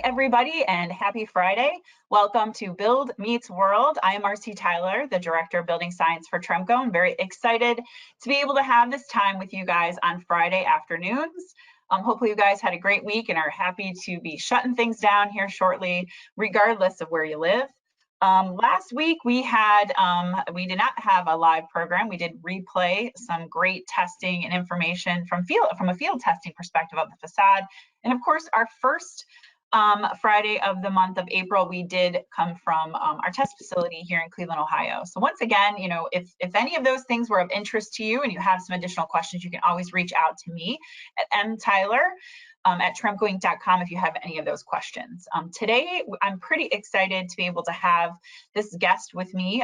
everybody, and happy Friday. Welcome to Build Meets World. I am RC Tyler, the Director of Building Science for Tremco. I'm very excited to be able to have this time with you guys on Friday afternoons. Hopefully you guys had a great week and are happy to be shutting things down here shortly, regardless of where you live. Last week we did not have a live program. We did replay some great testing and information from a field testing perspective of the facade. And of course, our first Friday of the month of April, we did come from our test facility here in Cleveland, Ohio. So once again, if any of those things were of interest to you and you have some additional questions, you can always reach out to me at mtyler at tremcoinc.com if you have any of those questions. Today, I'm pretty excited to be able to have this guest with me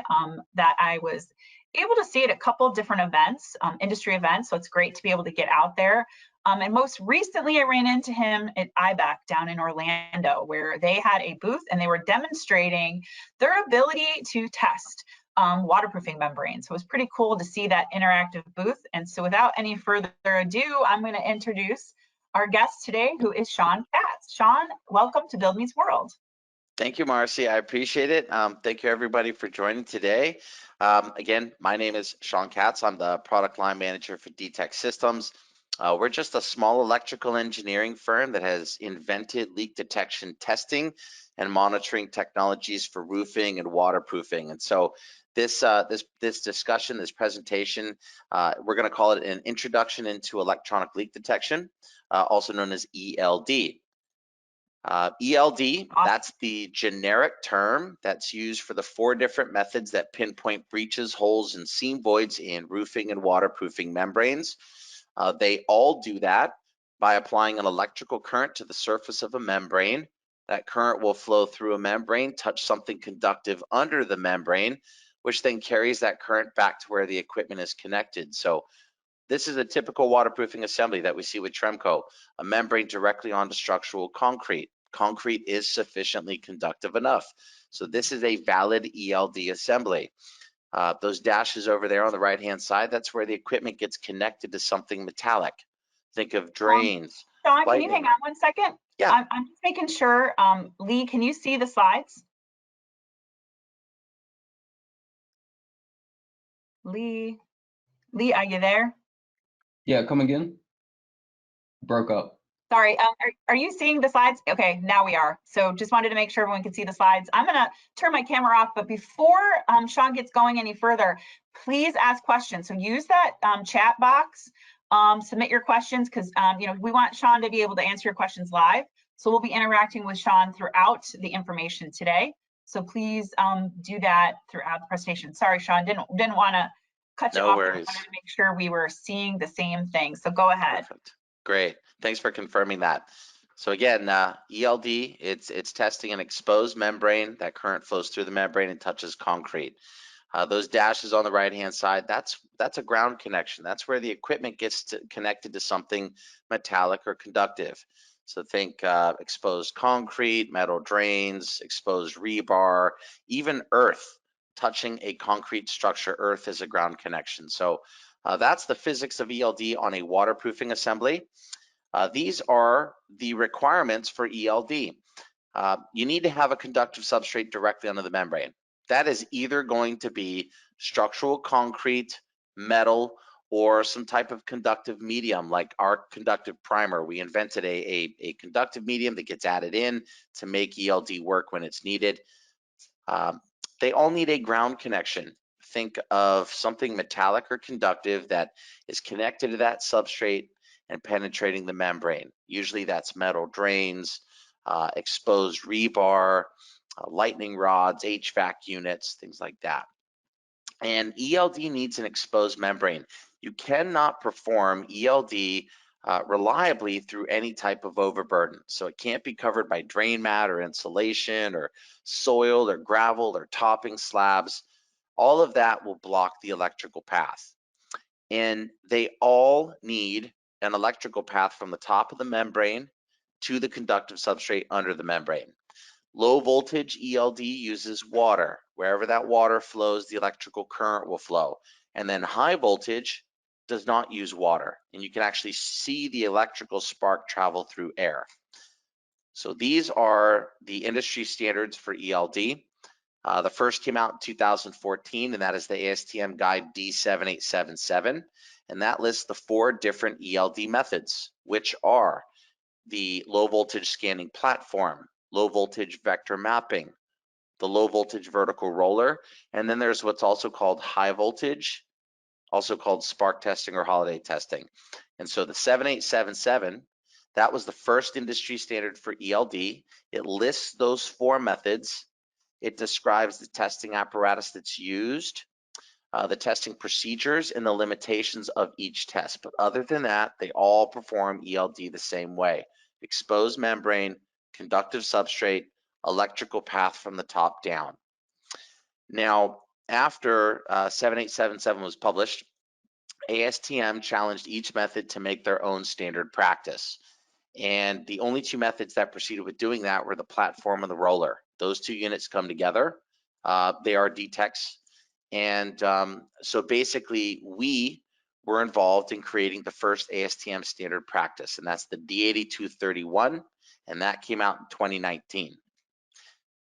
that I was able to see at a couple of different events, industry events, so it's great to be able to get out there. And most recently, I ran into him at IBEC down in Orlando, where they had a booth and they were demonstrating their ability to test waterproofing membranes. So it was pretty cool to see that interactive booth. And so without any further ado, I'm going to introduce our guest today, who is Sean Katz. Sean, welcome to Build Meets World. Thank you, Marcy. I appreciate it. Thank you, everybody, for joining today. Again, my name is Sean Katz. I'm the product line manager for DTech Systems. We're just a small electrical engineering firm that has invented leak detection testing and monitoring technologies for roofing and waterproofing. And so this discussion, this presentation, we're going to call it an introduction into electronic leak detection, also known as ELD. ELD, that's the generic term that's used for the 4 different methods that pinpoint breaches, holes, and seam voids in roofing and waterproofing membranes. They all do that by applying an electrical current to the surface of a membrane. That current will flow through a membrane, touch something conductive under the membrane, which then carries that current back to where the equipment is connected. So this is a typical waterproofing assembly that we see with Tremco, a membrane directly onto structural concrete. Concrete is sufficiently conductive enough. So this is a valid ELD assembly. Those dashes over there on the right-hand side, that's where the equipment gets connected to something metallic. Think of drains. Sean, can you hang on one second? Yeah. I'm just making sure. Lee, can you see the slides? Lee, are you there? Yeah, come again. Broke up. Sorry, are you seeing the slides? Okay, now we are. So just wanted to make sure everyone can see the slides. I'm gonna turn my camera off, but before Sean gets going any further, please ask questions. So use that chat box, submit your questions, because we want Sean to be able to answer your questions live. So we'll be interacting with Sean throughout the information today. So please do that throughout the presentation. Sorry, Sean, didn't want to cut you off. No worries. I wanted to make sure we were seeing the same thing. So go ahead. Perfect. Great. Thanks for confirming that. So again, ELD, it's testing an exposed membrane. That current flows through the membrane and touches concrete. Those dashes on the right-hand side, that's a ground connection. That's where the equipment gets connected to something metallic or conductive. So think exposed concrete, metal drains, exposed rebar, even earth. Touching a concrete structure, earth is a ground connection. So that's the physics of ELD on a waterproofing assembly. These are the requirements for ELD. You need to have a conductive substrate directly under the membrane. That is either going to be structural concrete, metal, or some type of conductive medium like our conductive primer. We invented a conductive medium that gets added in to make ELD work when it's needed. They all need a ground connection. Think of something metallic or conductive that is connected to that substrate and penetrating the membrane. Usually that's metal drains, exposed rebar, lightning rods, HVAC units, things like that. And ELD needs an exposed membrane. You cannot perform ELD reliably through any type of overburden. So it can't be covered by drain mat or insulation or soil or gravel or topping slabs. All of that will block the electrical path. And they all need an electrical path from the top of the membrane to the conductive substrate under the membrane. Low voltage ELD uses water. Wherever that water flows, the electrical current will flow. And then high voltage does not use water. And you can actually see the electrical spark travel through air. So these are the industry standards for ELD. The first came out in 2014, and that is the ASTM Guide D7877. And that lists the 4 different ELD methods, which are the low voltage scanning platform, low voltage vector mapping, the low voltage vertical roller, and then there's what's also called high voltage, also called spark testing or holiday testing. And so the 7877, that was the first industry standard for ELD. It lists those 4 methods. It describes the testing apparatus that's used, the testing procedures, and the limitations of each test. But other than that, they all perform ELD the same way. Exposed membrane, conductive substrate, electrical path from the top down. Now, after 7877 was published, ASTM challenged each method to make their own standard practice. And the only 2 methods that proceeded with doing that were the platform and the roller. Those 2 units come together. They are DTECs. And so basically, we were involved in creating the first ASTM standard practice, and that's the D8231, and that came out in 2019.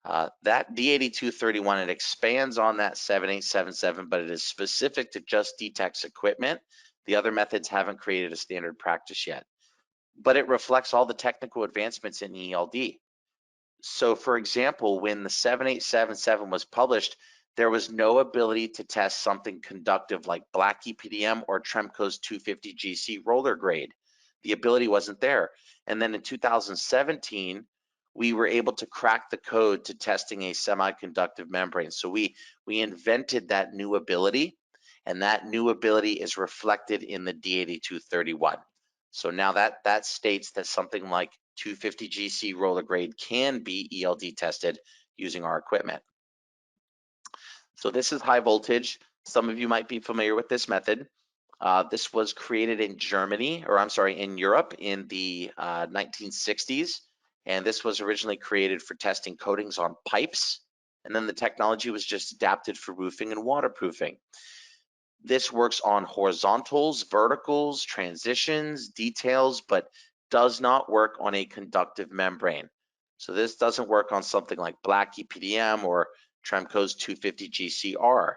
That D8231, it expands on that 7877, but it is specific to just DTEC's equipment. The other methods haven't created a standard practice yet, but it reflects all the technical advancements in ELD. So for example, when the 7877 was published, there was no ability to test something conductive like black EPDM or Tremco's 250 GC roller grade. The ability wasn't there. And then in 2017, we were able to crack the code to testing a semiconductive membrane. So we invented that new ability, and that new ability is reflected in the D8231. So now that states that something like 250 GC roller grade can be ELD tested using our equipment. So this is high voltage. Some of you might be familiar with this method. This was created in Germany, or I'm sorry, in Europe in the 1960s. And this was originally created for testing coatings on pipes. And then the technology was just adapted for roofing and waterproofing. This works on horizontals, verticals, transitions, details, but does not work on a conductive membrane. So this doesn't work on something like black EPDM or Tremco's 250 GCR.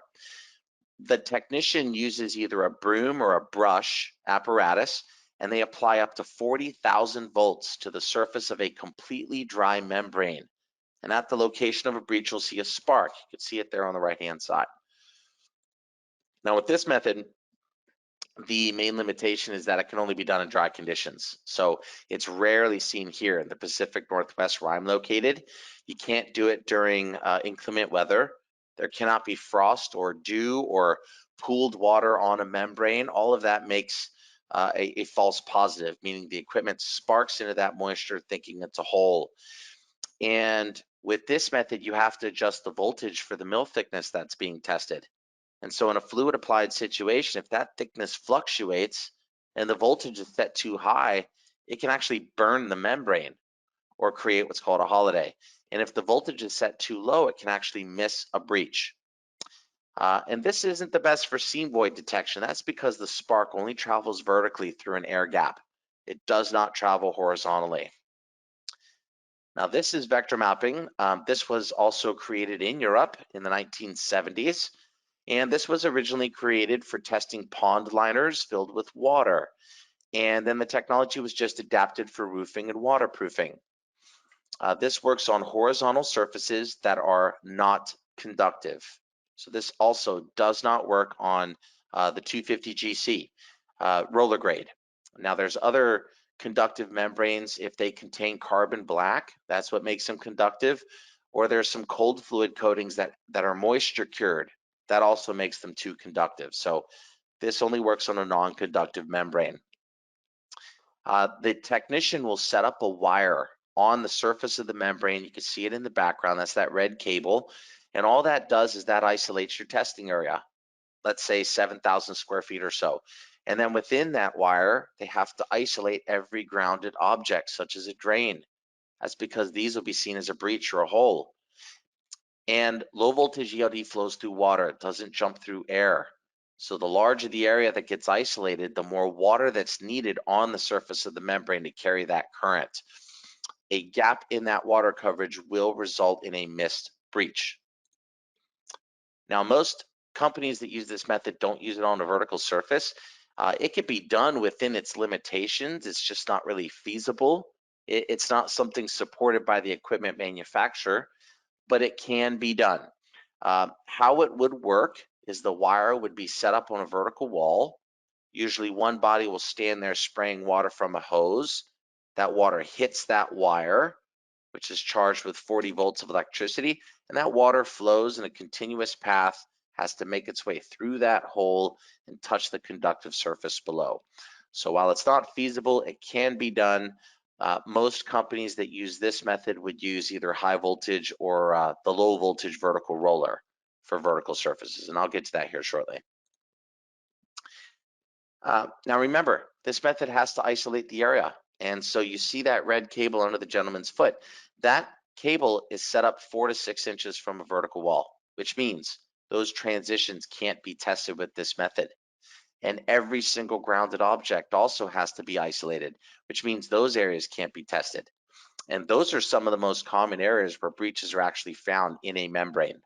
The technician uses either a broom or a brush apparatus, and they apply up to 40,000 volts to the surface of a completely dry membrane. And at the location of a breach, you'll see a spark. You can see it there on the right-hand side. Now with this method, the main limitation is that it can only be done in dry conditions. So it's rarely seen here in the Pacific Northwest where I'm located. You can't do it during inclement weather. There cannot be frost or dew or pooled water on a membrane. All of that makes a false positive, meaning the equipment sparks into that moisture thinking it's a hole. And with this method, you have to adjust the voltage for the mill thickness that's being tested. And so in a fluid applied situation, if that thickness fluctuates and the voltage is set too high, it can actually burn the membrane or create what's called a holiday. And if the voltage is set too low, it can actually miss a breach. And this isn't the best for seam void detection. That's because the spark only travels vertically through an air gap. It does not travel horizontally. Now this is vector mapping. This was also created in Europe in the 1970s. And this was originally created for testing pond liners filled with water. And then the technology was just adapted for roofing and waterproofing. This works on horizontal surfaces that are not conductive. So this also does not work on the 250 GC roller grade. Now there's other conductive membranes. If they contain carbon black, that's what makes them conductive. Or there's some cold fluid coatings that are moisture cured. That also makes them too conductive. So this only works on a non-conductive membrane. The technician will set up a wire on the surface of the membrane. You can see it in the background. That's that red cable. And all that does is that isolates your testing area, let's say 7,000 square feet or so. And then within that wire, they have to isolate every grounded object, such as a drain. That's because these will be seen as a breach or a hole. And low voltage ELD flows through water. It doesn't jump through air. So the larger the area that gets isolated, the more water that's needed on the surface of the membrane to carry that current. a gap in that water coverage will result in a missed breach. Now, most companies that use this method don't use it on a vertical surface. It can be done within its limitations. It's just not really feasible. It's not something supported by the equipment manufacturer, but it can be done. How it would work is the wire would be set up on a vertical wall. Usually one body will stand there spraying water from a hose. That water hits that wire, which is charged with 40 volts of electricity, and that water flows in a continuous path, has to make its way through that hole and touch the conductive surface below. So while it's not feasible, it can be done. Most companies that use this method would use either high voltage or the low voltage vertical roller for vertical surfaces, and I'll get to that here shortly. Now remember, this method has to isolate the area. And so you see that red cable under the gentleman's foot. That cable is set up 4 to 6 inches from a vertical wall, which means those transitions can't be tested with this method. And every single grounded object also has to be isolated, which means those areas can't be tested. And those are some of the most common areas where breaches are actually found in a membrane.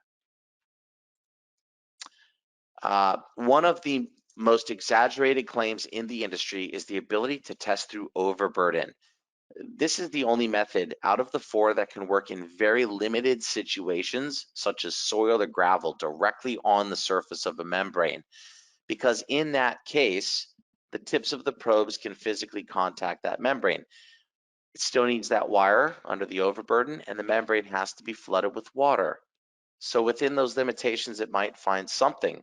One of the most exaggerated claims in the industry is the ability to test through overburden. This is the only method out of the 4 that can work in very limited situations, such as soil or gravel, directly on the surface of a membrane. Because in that case, the tips of the probes can physically contact that membrane. It still needs that wire under the overburden, and the membrane has to be flooded with water. So within those limitations, it might find something.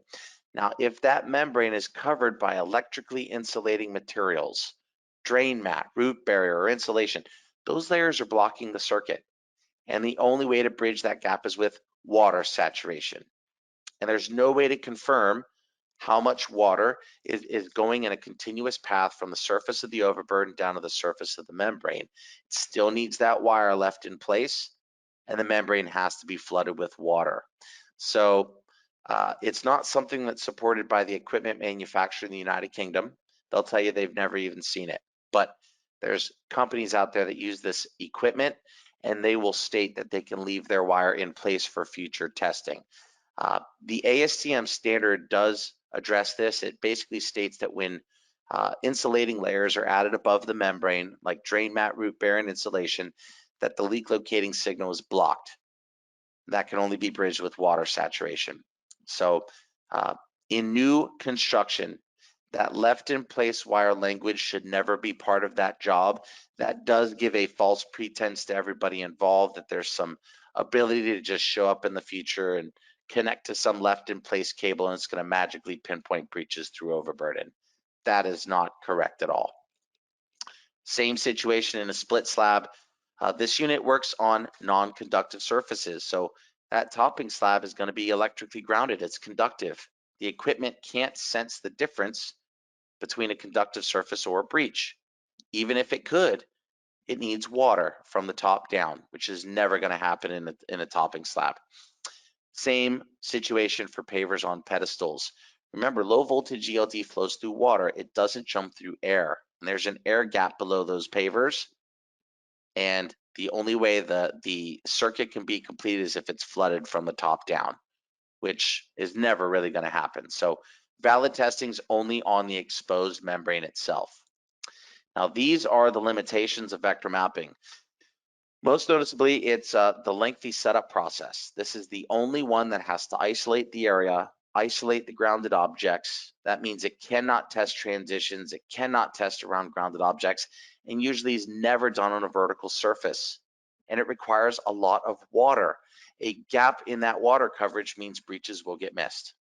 Now, if that membrane is covered by electrically insulating materials, drain mat, root barrier, or insulation, those layers are blocking the circuit. And the only way to bridge that gap is with water saturation. And there's no way to confirm how much water is going in a continuous path from the surface of the overburden down to the surface of the membrane. It still needs that wire left in place, and the membrane has to be flooded with water. So it's not something that's supported by the equipment manufacturer in the United Kingdom. They'll tell you they've never even seen it. But there's companies out there that use this equipment, and they will state that they can leave their wire in place for future testing. The ASTM standard does address this. It basically states that when insulating layers are added above the membrane, like drain mat, root barrier, and insulation, that the leak locating signal is blocked. That can only be bridged with water saturation. So in new construction, that left in place wire language should never be part of that job. That does give a false pretense to everybody involved that there's some ability to just show up in the future and connect to some left in place cable and it's going to magically pinpoint breaches through overburden. That is not correct at all. Same situation in a split slab. This unit works on non-conductive surfaces. So that topping slab is going to be electrically grounded. It's conductive. The equipment can't sense the difference between a conductive surface or a breach. Even if it could, it needs water from the top down, which is never going to happen in a topping slab. Same situation for pavers on pedestals. Remember, low voltage ELD flows through water. It doesn't jump through air. And there's an air gap below those pavers. And the only way the circuit can be completed is if it's flooded from the top down, which is never really going to happen. So valid testing is only on the exposed membrane itself. Now, these are the limitations of vector mapping. Most noticeably, it's the lengthy setup process. This is the only one that has to isolate the area, isolate the grounded objects. That means it cannot test transitions, it cannot test around grounded objects, and usually is never done on a vertical surface. And it requires a lot of water. A gap in that water coverage means breaches will get missed.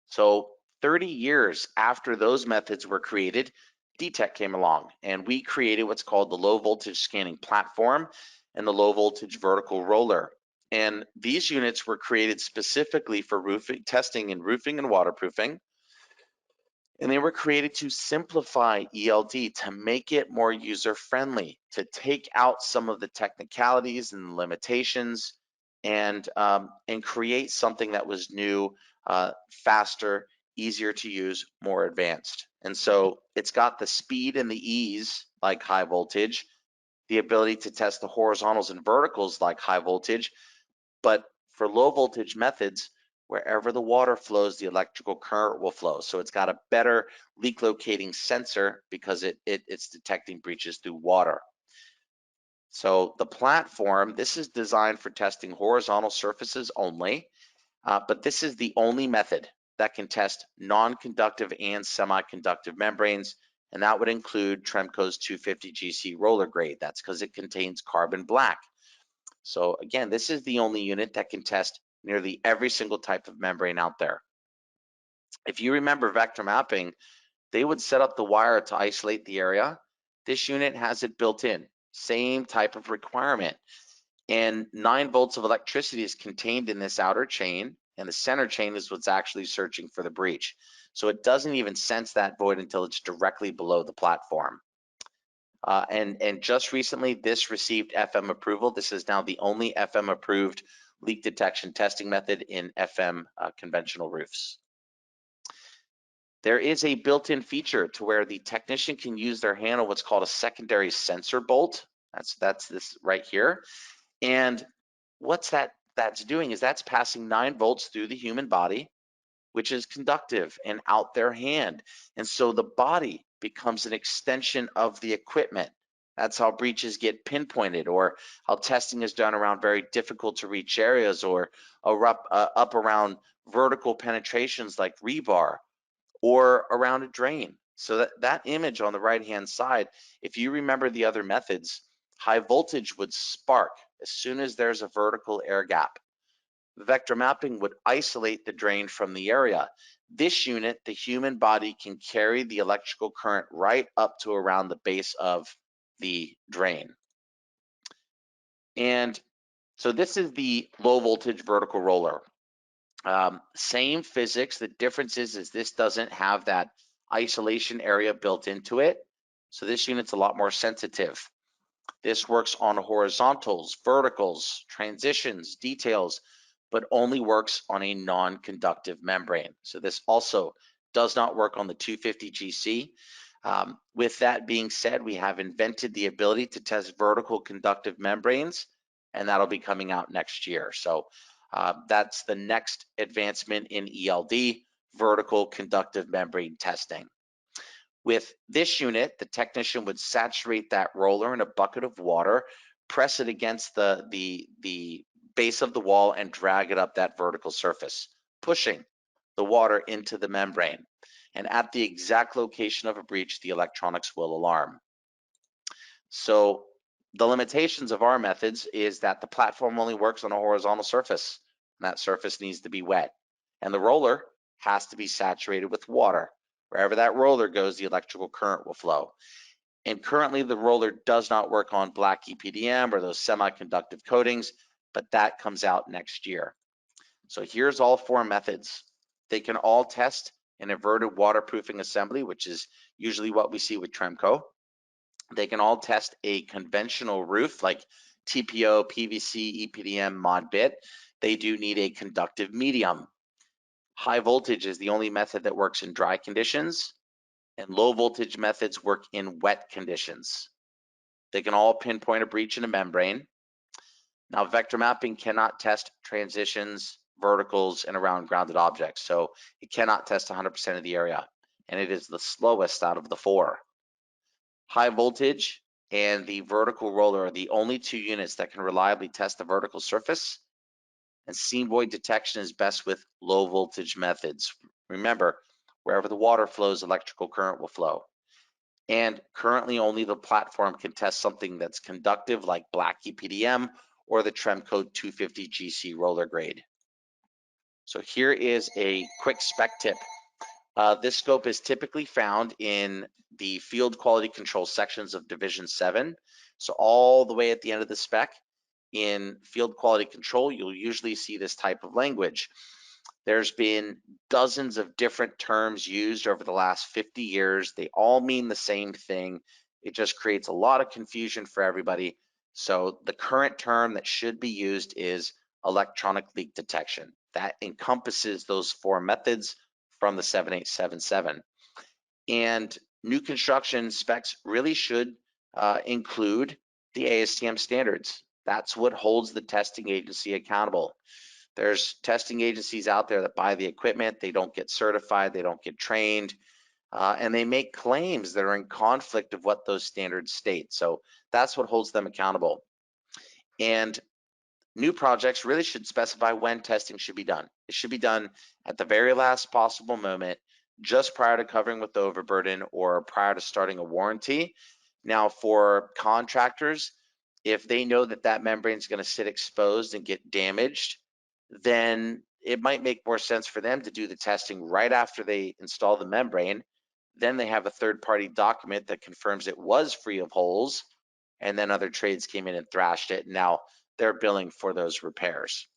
So 30 years after those methods were created, DTEC came along and we created what's called the low voltage scanning platform and the low voltage vertical roller. And these units were created specifically for roofing, testing in roofing and waterproofing. And they were created to simplify ELD, to make it more user-friendly, to take out some of the technicalities and limitations and create something that was new, faster, easier to use, more advanced. And so it's got the speed and the ease like high voltage, the ability to test the horizontals and verticals like high voltage, but for low voltage methods, wherever the water flows, the electrical current will flow. So it's got a better leak locating sensor because it's detecting breaches through water. So the platform, this is designed for testing horizontal surfaces only, but this is the only method that can test non-conductive and semiconductive membranes, and that would include Tremco's 250 GC roller grade. That's because it contains carbon black. So again, this is the only unit that can test nearly every single type of membrane out there. If you remember vector mapping, they would set up the wire to isolate the area. This unit has it built in, same type of requirement. And 9 volts of electricity is contained in this outer chain, and the center chain is what's actually searching for the breach. So it doesn't even sense that void until it's directly below the platform. And just recently, this received FM approval. This is now the only FM approved leak detection testing method in FM conventional roofs. There is a built-in feature to where the technician can use their hand on what's called a secondary sensor bolt. That's this right here. And what's that's doing is that's passing 9 volts through the human body, which is conductive, and out their hand. And so the body becomes an extension of the equipment. That's how breaches get pinpointed, or how testing is done around very difficult to reach areas, or up around vertical penetrations like rebar, or around a drain. So that image on the right-hand side, if you remember the other methods, high voltage would spark as soon as there's a vertical air gap. Vector mapping would isolate the drain from the area. This unit, the human body can carry the electrical current right up to around the base of the drain. And so this is the low voltage vertical roller. Same physics. The difference is this doesn't have that isolation area built into it. So this unit's a lot more sensitive. This works on horizontals, verticals, transitions, details, but only works on a non-conductive membrane. So this also does not work on the 250 GC. With that being said, we have invented the ability to test vertical conductive membranes, and that'll be coming out next year. So that's the next advancement in ELD, vertical conductive membrane testing. With this unit, the technician would saturate that roller in a bucket of water, press it against the base of the wall, and drag it up that vertical surface, pushing the water into the membrane. And at the exact location of a breach, the electronics will alarm. So the limitations of our methods is that the platform only works on a horizontal surface, and that surface needs to be wet. And the roller has to be saturated with water. Wherever that roller goes, the electrical current will flow. And currently the roller does not work on black EPDM or those semiconductive coatings, but that comes out next year. So here's all 4 methods. They can all test an inverted waterproofing assembly, which is usually what we see with Tremco. They can all test a conventional roof like TPO, PVC, EPDM, mod bit. They do need a conductive medium. High voltage is the only method that works in dry conditions, and low voltage methods work in wet conditions. They can all pinpoint a breach in a membrane. Now, vector mapping cannot test transitions, verticals, and around grounded objects, so it cannot test 100% of the area, and it is the slowest out of the 4. High voltage and the vertical roller are the only 2 units that can reliably test the vertical surface, and seam void detection is best with low voltage methods. Remember, wherever the water flows, electrical current will flow. And currently only the platform can test something that's conductive like black EPDM or the Tremco 250 GC roller grade. So here is a quick spec tip. This scope is typically found in the field quality control sections of Division 7. So all the way at the end of the spec, in field quality control, you'll usually see this type of language. There's been dozens of different terms used over the last 50 years. They all mean the same thing. It just creates a lot of confusion for everybody. So the current term that should be used is electronic leak detection. That encompasses those 4 methods from the 7877. And new construction specs really should include the ASTM standards. That's what holds the testing agency accountable. There's testing agencies out there that buy the equipment, they don't get certified, they don't get trained, and they make claims that are in conflict of what those standards state. So that's what holds them accountable. And new projects really should specify when testing should be done. It should be done at the very last possible moment, just prior to covering with the overburden or prior to starting a warranty. Now, for contractors, if they know that that membrane is going to sit exposed and get damaged, then it might make more sense for them to do the testing right after they install the membrane. Then they have a third-party document that confirms it was free of holes, and then other trades came in and thrashed it. Now they're billing for those repairs.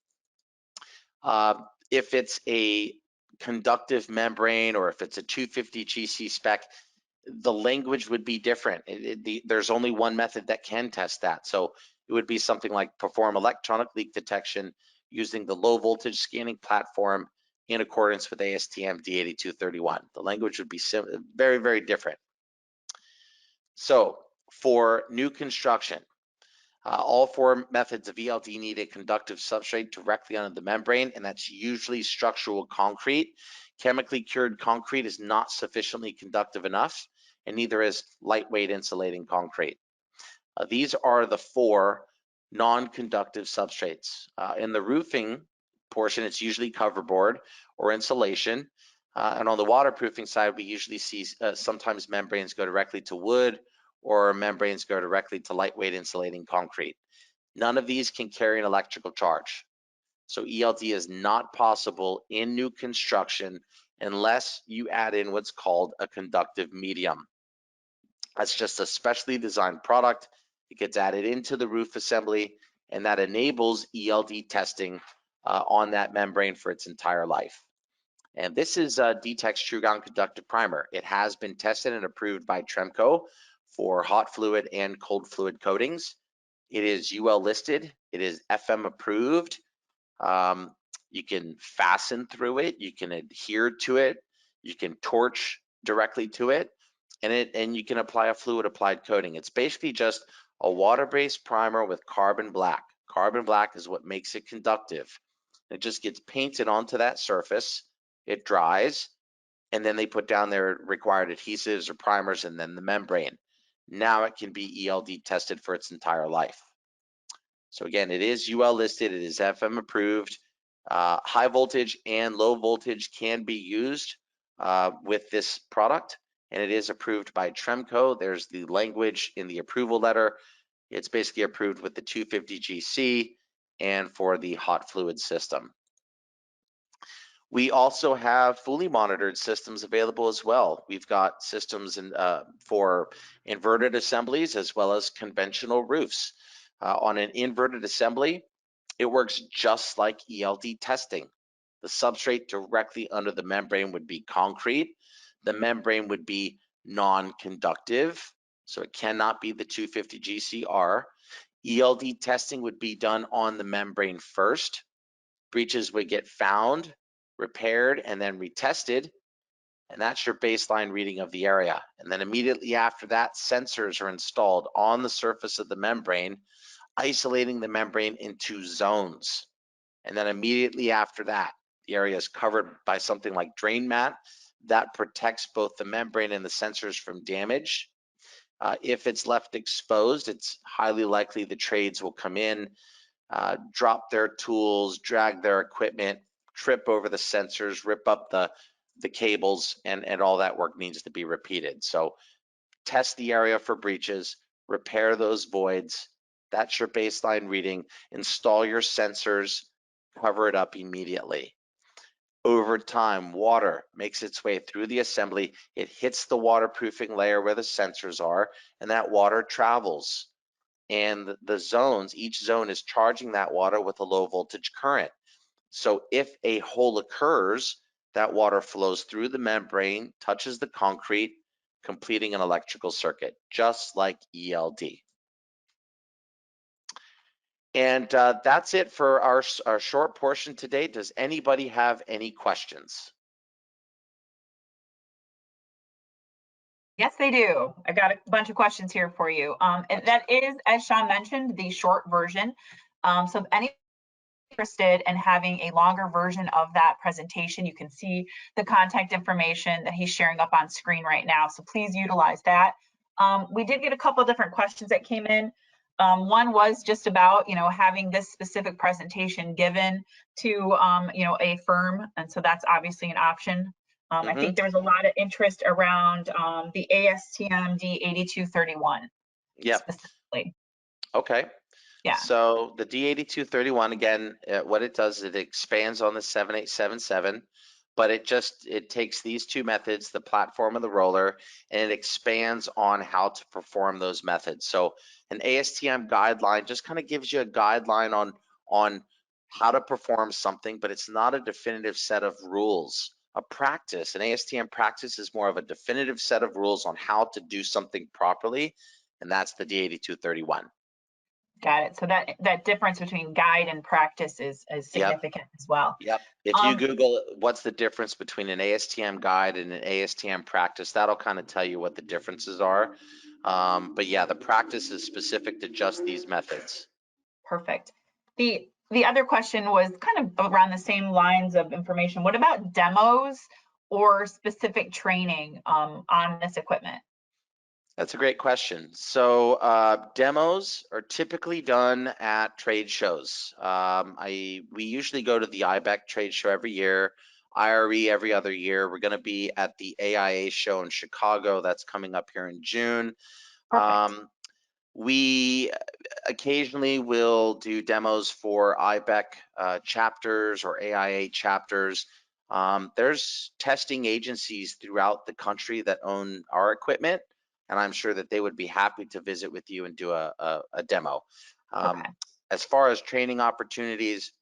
If it's a conductive membrane or if it's a 250 GC spec, the language would be different. There's only one method that can test that. So it would be something like perform electronic leak detection using the low voltage scanning platform in accordance with ASTM D8231. The language would be very, very different. So for new construction, all four methods of ELD need a conductive substrate directly under the membrane, and that's usually structural concrete. Chemically cured concrete is not sufficiently conductive enough, and neither is lightweight insulating concrete. These are the four non-conductive substrates. In the roofing portion, it's usually coverboard or insulation. And on the waterproofing side, we usually see sometimes membranes go directly to wood or membranes go directly to lightweight insulating concrete. None of these can carry an electrical charge. So ELD is not possible in new construction unless you add in what's called a conductive medium. That's just a specially designed product. It gets added into the roof assembly, and that enables ELD testing on that membrane for its entire life. And this is DTEX TrueGown Conductive Primer. It has been tested and approved by Tremco for hot fluid and cold fluid coatings. It is UL listed. It is FM approved. You can fasten through it. You can adhere to it. You can torch directly to it. And you can apply a fluid applied coating. It's basically just a water-based primer with carbon black. Carbon black is what makes it conductive. It just gets painted onto that surface. It dries, and then they put down their required adhesives or primers and then the membrane. Now it can be ELD tested for its entire life. So again, it is UL listed, it is FM approved. High voltage and low voltage can be used with this product, and it is approved by Tremco. There's the language in the approval letter. It's basically approved with the 250 GC and for the hot fluid system. We also have fully monitored systems available as well. We've got systems for inverted assemblies as well as conventional roofs. On an inverted assembly, it works just like ELD testing. The substrate directly under the membrane would be concrete. The membrane would be non-conductive, so it cannot be the 250 GCR. ELD testing would be done on the membrane first. Breaches would get found, repaired, and then retested, and that's your baseline reading of the area. And then immediately after that, sensors are installed on the surface of the membrane, isolating the membrane into zones. And then immediately after that, the area is covered by something like drain mat that protects both the membrane and the sensors from damage. If it's left exposed, it's highly likely the trades will come in, drop their tools, drag their equipment, trip over the sensors, rip up the cables, and all that work needs to be repeated. So test the area for breaches, repair those voids. That's your baseline reading. Install your sensors, cover it up immediately. Over time, water makes its way through the assembly. It hits the waterproofing layer where the sensors are, and that water travels. And the zones, each zone is charging that water with a low voltage current. So if a hole occurs, that water flows through the membrane, touches the concrete, completing an electrical circuit, just like ELD. And that's it for our short portion today. Does anybody have any questions? Yes, they do. I got a bunch of questions here for you. And that is, as Sean mentioned, the short version. So if any interested in having a longer version of that presentation, you can see the contact information that he's sharing up on screen right now. So please utilize that. We did get a couple of different questions that came in. One was just about, having this specific presentation given to, a firm. And so that's obviously an option. I think there was a lot of interest around the ASTM D8231 Yep. specifically. Okay. Yeah. So the D8231, again, what it does is it expands on the 7877, but it takes these two methods, the platform and the roller, and it expands on how to perform those methods. So an ASTM guideline just kind of gives you a guideline on how to perform something, but it's not a definitive set of rules. A practice, an ASTM practice, is more of a definitive set of rules on how to do something properly, and that's the D8231. Got it. So that difference between guide and practice is significant as well. Yep. If you Google what's the difference between an ASTM guide and an ASTM practice, that'll kind of tell you what the differences are. But yeah, the practice is specific to just these methods. Perfect. The other question was kind of around the same lines of information. What about demos or specific training on this equipment? That's a great question. So demos are typically done at trade shows. We usually go to the IBEC trade show every year, IRE every other year. We're going to be at the AIA show in Chicago. That's coming up here in June. We occasionally will do demos for IBEC chapters or AIA chapters. There's testing agencies throughout the country that own our equipment, and I'm sure that they would be happy to visit with you and do a demo. As far as training opportunities,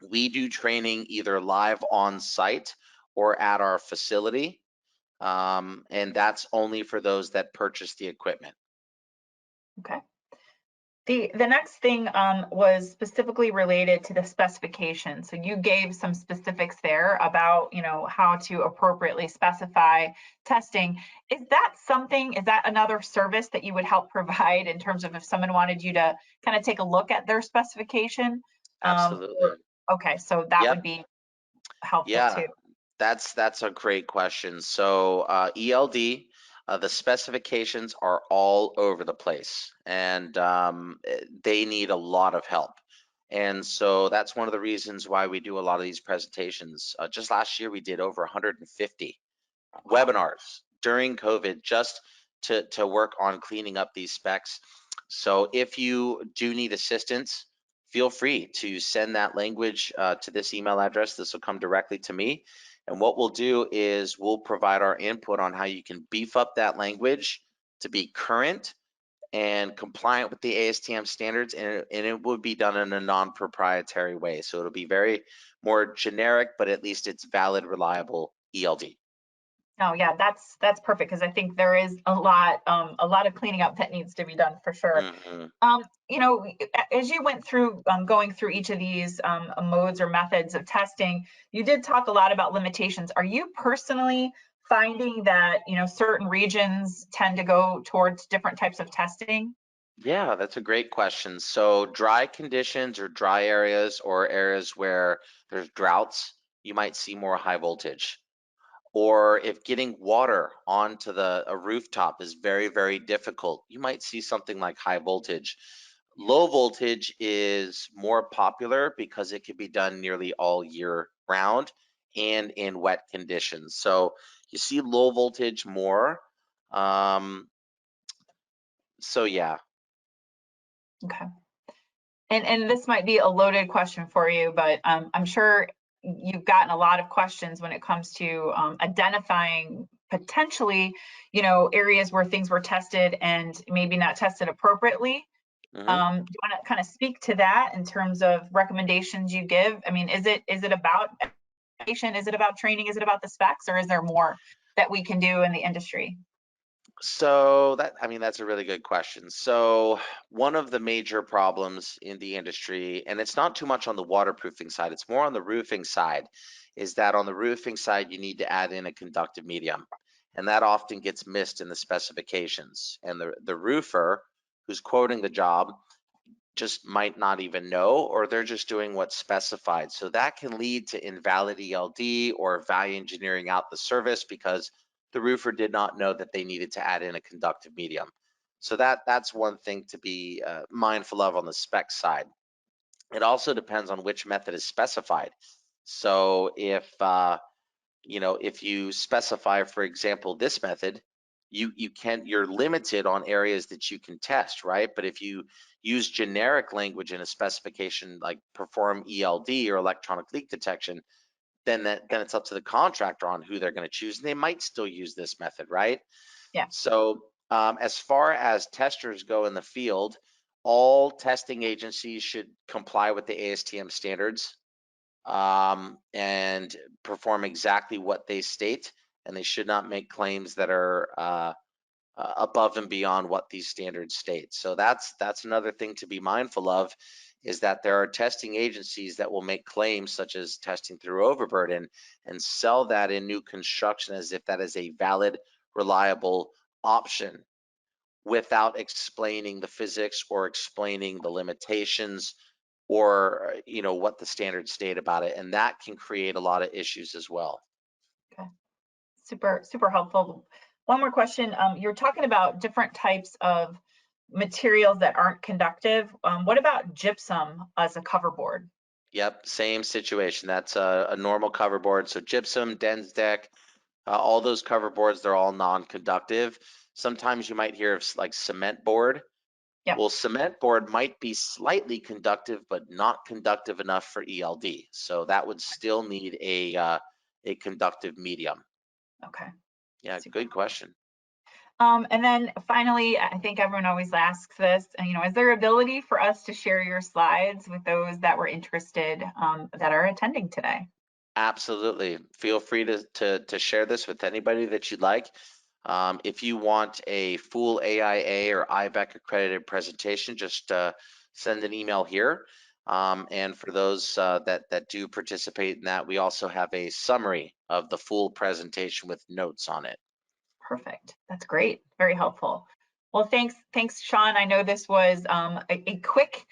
we do training either live on site or at our facility, and that's only for those that purchase the equipment. Okay. The next thing was specifically related to the specification. So you gave some specifics there about, how to appropriately specify testing. Is that another service that you would help provide in terms of if someone wanted you to kind of take a look at their specification? Absolutely. Okay, so that would be helpful too. That's a great question. So ELD, the specifications are all over the place, and they need a lot of help. And so that's one of the reasons why we do a lot of these presentations. Just last year, we did over 150 webinars during COVID just to work on cleaning up these specs. So if you do need assistance, feel free to send that language to this email address. This will come directly to me. And what we'll do is we'll provide our input on how you can beef up that language to be current and compliant with the ASTM standards, and it would be done in a non-proprietary way. So it'll be very more generic, but at least it's valid, reliable ELD. Oh yeah, that's perfect, because I think there is a lot of cleaning up that needs to be done for sure. As you went through going through each of these modes or methods of testing, you did talk a lot about limitations. Are you personally finding that certain regions tend to go towards different types of testing? Yeah, that's a great question. So dry conditions or dry areas or areas where there's droughts, you might see more high voltage. Or if getting water onto a rooftop is very, very difficult, you might see something like high voltage. Low voltage is more popular because it can be done nearly all year round and in wet conditions. So you see low voltage more. So yeah. Okay. And this might be a loaded question for you, but I'm sure you've gotten a lot of questions when it comes to identifying potentially, areas where things were tested and maybe not tested appropriately. Do you want to kind of speak to that in terms of recommendations you give? I mean, is it about education? Is it about training? Is it about the specs, or is there more that we can do in the industry? So that's a really good question. So one of the major problems in the industry, and it's not too much on the waterproofing side, it's more on the roofing side, is that on the roofing side, you need to add in a conductive medium. and that often gets missed in the specifications. And the roofer who's quoting the job just might not even know, or they're just doing what's specified. So that can lead to invalid ELD or value engineering out the service because the roofer did not know that they needed to add in a conductive medium. So that's one thing to be mindful of on the spec side. It also depends on which method is specified. So if if you specify, for example, this method, you're limited on areas that you can test, right? But if you use generic language in a specification like perform ELD or electronic leak detection, then it's up to the contractor on who they're going to choose, and they might still use this method, right? Yeah. So as far as testers go in the field, all testing agencies should comply with the ASTM standards and perform exactly what they state, and they should not make claims that are above and beyond what these standards state. So that's another thing to be mindful of, is that there are testing agencies that will make claims such as testing through overburden and sell that in new construction as if that is a valid, reliable option without explaining the physics or explaining the limitations or what the standards state about it, and that can create a lot of issues as well. Okay, super helpful. One more question. You're talking about different types of materials that aren't conductive. What about gypsum as a cover board? Yep, same situation. That's a normal cover board. So gypsum, Densdeck, all those cover boards, they're all non-conductive. Sometimes you might hear of like cement board. Yep. Well, cement board might be slightly conductive, but not conductive enough for ELD. So that would still need a conductive medium. Okay. Yeah, Super. good question. And then finally, I think everyone always asks this, is there ability for us to share your slides with those that were interested that are attending today? Absolutely. Feel free to share this with anybody that you'd like. If you want a full AIA or IBEC accredited presentation, just send an email here. And for those that do participate in that, we also have a summary of the full presentation with notes on it. Perfect. That's great. Very helpful. Well, thanks, Sean. I know this was a quick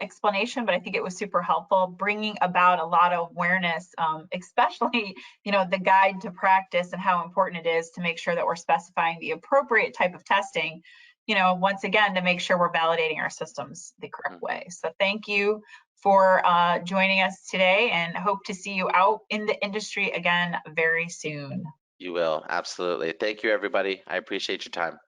explanation, but I think it was super helpful, bringing about a lot of awareness, especially the guide to practice and how important it is to make sure that we're specifying the appropriate type of testing. Once again, to make sure we're validating our systems the correct way. So thank you for joining us today, and hope to see you out in the industry again very soon. You will, absolutely. Thank you, everybody. I appreciate your time.